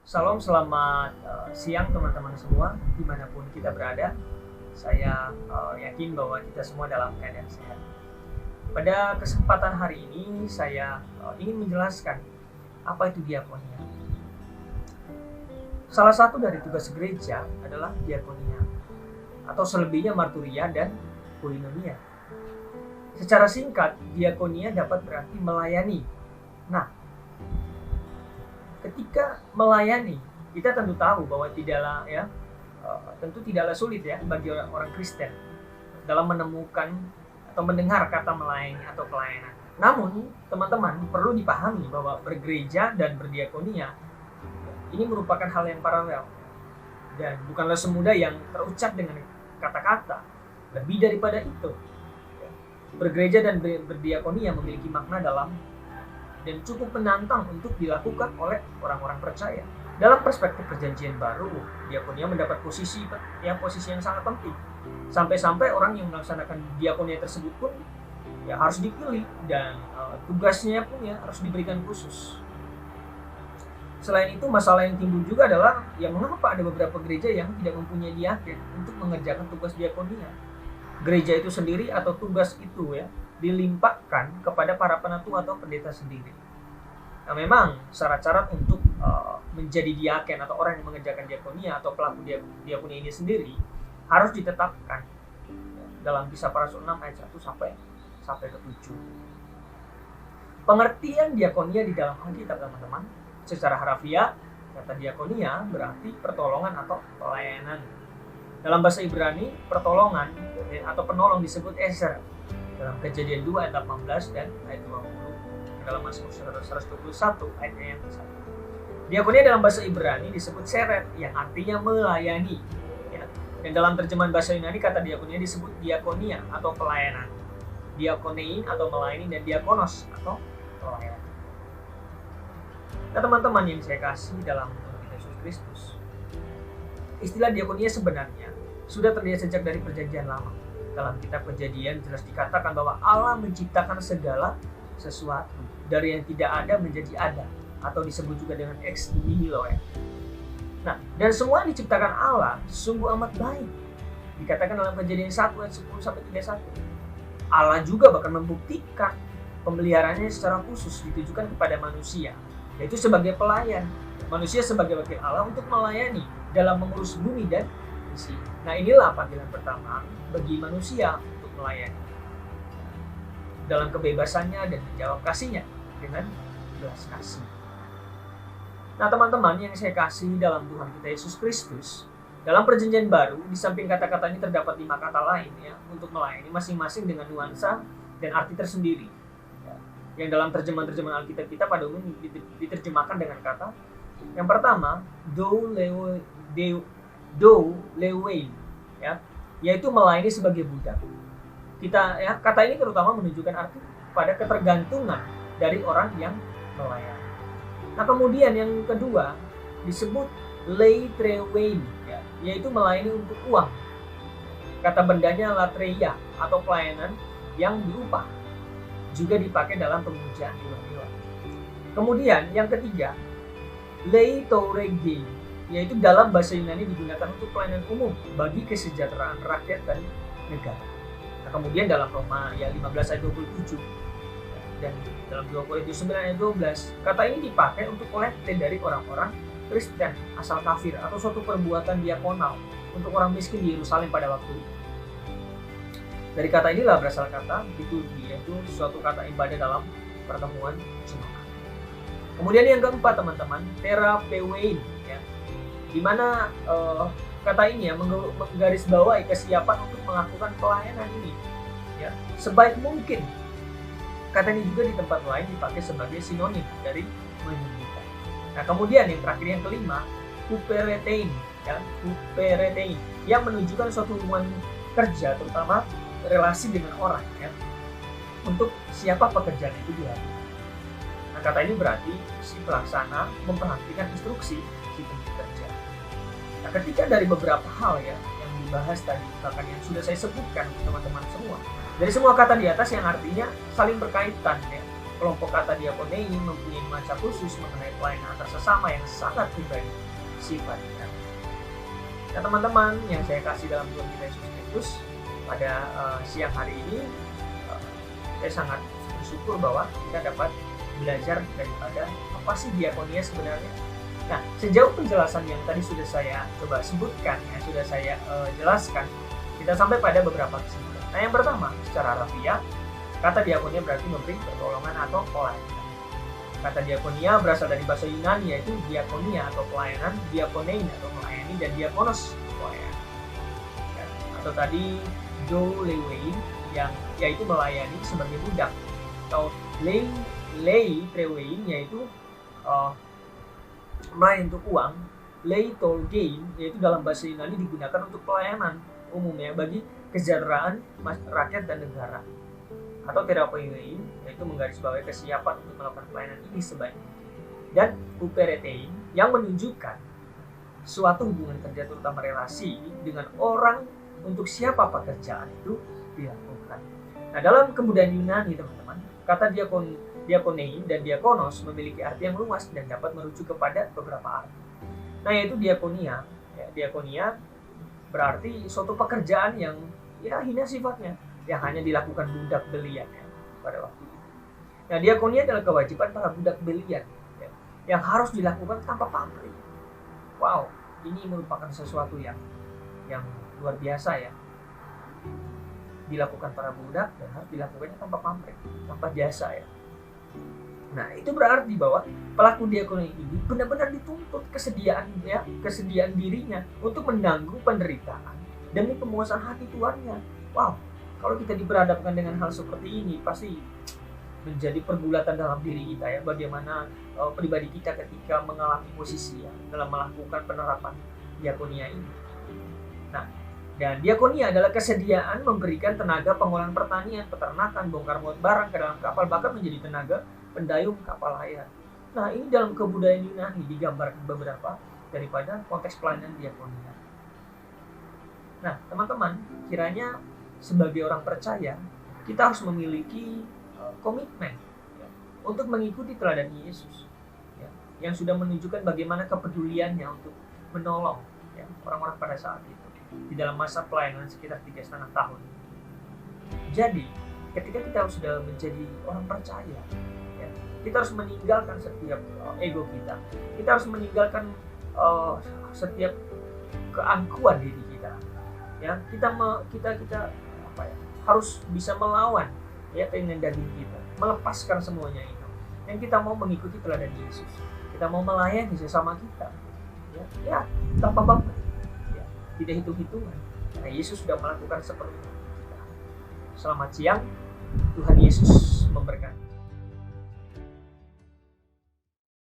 Salam, selamat siang teman-teman semua, dimanapun kita berada. Saya yakin bahwa kita semua dalam keadaan sehat. Pada kesempatan hari ini, saya ingin menjelaskan apa itu diakonia. Salah satu dari tugas gereja adalah diakonia, atau selebihnya marturia dan koinonia. Secara singkat, diakonia dapat berarti melayani. Nah, ketika melayani, kita tentu tahu bahwa tentu tidaklah sulit ya bagi orang Kristen dalam menemukan atau mendengar kata melayani atau pelayanan. Namun, teman-teman perlu dipahami bahwa bergereja dan berdiakonia ini merupakan hal yang paralel dan bukanlah semudah yang terucap dengan kata-kata. Lebih daripada itu, bergereja dan berdiakonia memiliki makna dalam dan cukup menantang untuk dilakukan oleh orang-orang percaya. Dalam perspektif perjanjian baru, diakonia mendapat posisi yang sangat penting. Sampai-sampai orang yang melaksanakan diakonia tersebut pun harus dipilih dan tugasnya pun harus diberikan khusus. Selain itu, masalah yang timbul juga adalah mengapa ada beberapa gereja yang tidak mempunyai diaken untuk mengerjakan tugas diakonia. Gereja itu sendiri atau tugas itu dilimpahkan kepada para penatua atau pendeta sendiri. Nah, memang syarat-syarat untuk menjadi diaken atau orang yang mengerjakan diakonia atau pelaku diakonia ini sendiri harus ditetapkan dalam Kisah Para Rasul 6 ayat 1 sampai ke 7. Pengertian diakonia di dalam Alkitab, teman-teman, secara harafiah kata diakonia berarti pertolongan atau pelayanan. Dalam bahasa Ibrani, pertolongan atau penolong disebut ezer. Dalam Kejadian 2 ayat 18 dan ayat 20, dalam Mazmur 121 ayat yang ke-1. Diakonia dalam bahasa Ibrani disebut seret yang artinya melayani. Dan dalam terjemahan bahasa Yunani kata diakonia disebut diakonia atau pelayanan. Diakonein atau melayani dan diakonos atau pelayanan. Nah, teman-teman yang saya kasih dalam Tuhan Yesus Kristus, istilah diakonia sebenarnya sudah terlihat sejak dari perjanjian lama. Dalam kitab Kejadian jelas dikatakan bahwa Allah menciptakan segala sesuatu dari yang tidak ada menjadi ada, atau disebut juga dengan ex nihilo ya. Nah, dan semua yang diciptakan Allah sungguh amat baik. Dikatakan dalam Kejadian 1 ayat 10 sampai 31. Allah juga bahkan membuktikan pemeliharaannya secara khusus ditujukan kepada manusia, yaitu sebagai pelayan. Manusia sebagai wakil Allah untuk melayani dalam mengurus bumi dan isi. Nah, inilah panggilan pertama bagi manusia untuk melayani dalam kebebasannya dan menjawab kasihnya dengan belas kasih. Nah, teman-teman yang saya kasih dalam Tuhan kita Yesus Kristus, dalam perjanjian baru di samping kata-kata ini terdapat 5 kata lain untuk melayani, masing-masing dengan nuansa dan arti tersendiri. Yang dalam terjemahan Alkitab kita pada umumnya diterjemahkan dengan kata yang pertama, do lewein, yaitu melayani sebagai budak. Kata ini terutama menunjukkan arti pada ketergantungan dari orang yang melayani. Nah, kemudian yang kedua disebut leitrewein, yaitu melayani untuk uang. Kata bendanya latreia atau pelayanan yang diupah, juga dipakai dalam pemujaan dewa-dewa. Kemudian yang ketiga, leitoregei, yaitu dalam bahasa Yunani digunakan untuk pelayanan umum bagi kesejahteraan rakyat dan negara. Nah, kemudian dalam Roma 15 ayat 27 dan dalam 2 Korintus 9 ayat 12, kata ini dipakai untuk kolekte dari orang-orang Kristen asal kafir atau suatu perbuatan diakonal untuk orang miskin di Yerusalem pada waktu itu. Dari kata inilah berasal kata itu, yaitu suatu kata ibadah dalam pertemuan jemaat. Kemudian yang keempat, teman-teman, terapewein, di mana kata ini menggarisbawahi kesiapan untuk melakukan pelayanan ini sebaik mungkin. Kata ini juga di tempat lain dipakai sebagai sinonim dari menyembuhkan. Nah, kemudian yang terakhir, yang kelima, huperetein, yang menunjukkan suatu hubungan kerja, terutama relasi dengan orang untuk siapa pekerjaan itu dilakukan. Nah, kata ini berarti si pelaksana memperhatikan instruksi si pekerja. Nah, ketika dari beberapa hal yang dibahas tadi, bahkan yang sudah saya sebutkan teman-teman semua, dari semua kata di atas yang artinya saling berkaitan kelompok kata diakonei mempunyai nuansa khusus mengenai pelayanan antar sesama yang sangat pribadi sifatnya. Nah teman-teman yang saya kasih dalam Tuhan kita Yesus Kristus, pada siang hari ini saya sangat bersyukur bahwa kita dapat belajar daripada apa sih diakonia sebenarnya. Nah, sejauh penjelasan yang tadi sudah saya coba sebutkan, yang sudah saya jelaskan, kita sampai pada beberapa kesimpulan. Nah, yang pertama, secara harfiah, kata diakonia berarti memberi pertolongan atau pelayanan. Kata diakonia berasal dari bahasa Yunani, yaitu diakonia atau pelayanan, diakonein atau melayani, dan diakonos pelayan. Ya, atau tadi dolewein, yang yaitu melayani sebagai budak, atau lei trewein, yaitu melayani untuk uang. Lei tolgein, yaitu dalam bahasa Yunani digunakan untuk pelayanan umumnya bagi kesejahteraan rakyat dan negara. Atau terapoiwein, yaitu menggarisbawahi kesiapan untuk melakukan pelayanan ini sebaik mungkin. Dan uperetein, yang menunjukkan suatu hubungan kerja, terutama relasi dengan orang untuk siapa pekerjaan itu dilakukan. Nah, dalam kebudayaan Yunani teman-teman, kata diakonein dan diakonos memiliki arti yang luas dan dapat merujuk kepada beberapa arti. Nah, yaitu diakonia. Ya, diakonia berarti suatu pekerjaan yang hina sifatnya, yang hanya dilakukan budak belian ya, pada waktu itu. Nah, diakonia adalah kewajiban para budak belian ya, yang harus dilakukan tanpa pamrih. Wow, ini merupakan sesuatu yang luar biasa ya. Dilakukan para budak dan harus dilakukannya tanpa pamrih, tanpa jasa ya. Nah, itu berarti bahwa pelaku diakonia ini benar-benar dituntut kesediaan dirinya untuk menanggung penderitaan demi pemuasan hati tuannya. Wow, kalau kita diperhadapkan dengan hal seperti ini, pasti menjadi pergulatan dalam diri kita ya, bagaimana pribadi kita ketika mengalami posisi ya, dalam melakukan penerapan diakonia ini. Nah, dan diakonia adalah kesediaan memberikan tenaga pengolahan pertanian, peternakan, bongkar muat barang ke dalam kapal, bahkan menjadi tenaga pendayung kapal layar. Nah, ini dalam kebudayaan Yunani digambarkan beberapa daripada konteks pelayanan diakonia. Nah, teman-teman, kiranya sebagai orang percaya, kita harus memiliki komitmen ya, untuk mengikuti teladan Yesus ya, yang sudah menunjukkan bagaimana kepeduliannya untuk menolong ya, orang-orang pada saat itu di dalam masa pelayanan sekitar 3,5 tahun. Jadi, ketika kita sudah menjadi orang percaya, ya, kita harus meninggalkan setiap ego kita. Kita harus meninggalkan setiap keangkuhan diri kita. Ya, kita harus bisa melawan ya keinginan daging kita, melepaskan semuanya itu. Dan kita mau mengikuti teladan Yesus. Kita mau melayani sesama kita. Ya tanpa pamrih. Ya, tidak hitung-hitungan. Karena Yesus sudah melakukan seperti itu. Selamat siang, Tuhan Yesus